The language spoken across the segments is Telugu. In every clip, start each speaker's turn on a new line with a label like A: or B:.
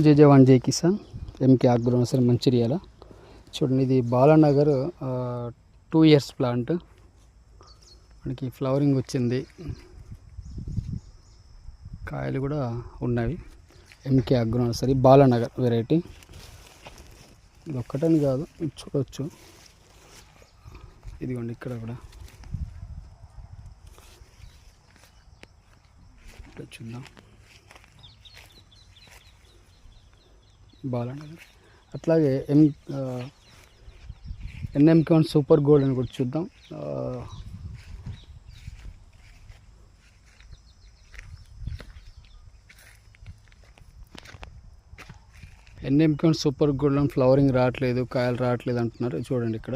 A: జై Jai Kisan MK agro nursery Mancherial. చూడండి, ఇది బాలానగర్ 2 years ప్లాంట్. మనకి ఫ్లవరింగ్ వచ్చింది, కాయలు కూడా ఉన్నవి. MK agro nursery Balanagar variety. ఇది ఒక్కటని కాదు, చూడవచ్చు. ఇదిగోండి, ఇక్కడ కూడా చూద్దాం. బాలానగర్ అట్లాగే NMK1 సూపర్ గోల్డ్ అని కూడా చూద్దాం. NMK1 సూపర్ గోల్డ్ అని ఫ్లవరింగ్ రావట్లేదు, కాయలు రావట్లేదు అంటున్నారు. చూడండి, ఇక్కడ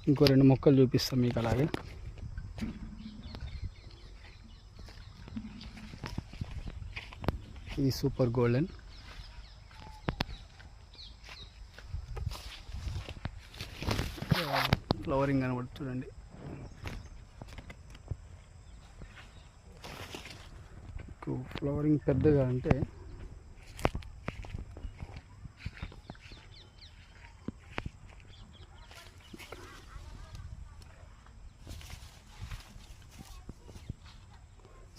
A: ఇంకో 2 మొక్కలు చూపిస్తాం మీకు. అలాగే ఇది సూపర్ గోల్డెన్. ఫ్లవరింగ్ అని కూడా చూడండి. ఫ్లవరింగ్ పెద్దగా అంటే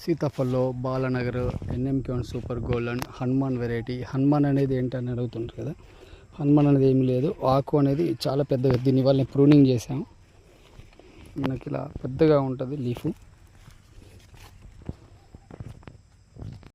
A: సీతాఫల్లో Balanagar NMK1 super golden Hanuman variety. Hanuman అనేది ఏంటని అడుగుతుంటారు కదా. హనుమాన్ అనేది ఏమి లేదు, ఆకు అనేది చాలా పెద్దగా. దీనివల్ల ప్రూనింగ్ చేసాము. మనకి ఇలా పెద్దగా ఉంటుంది లీఫ్.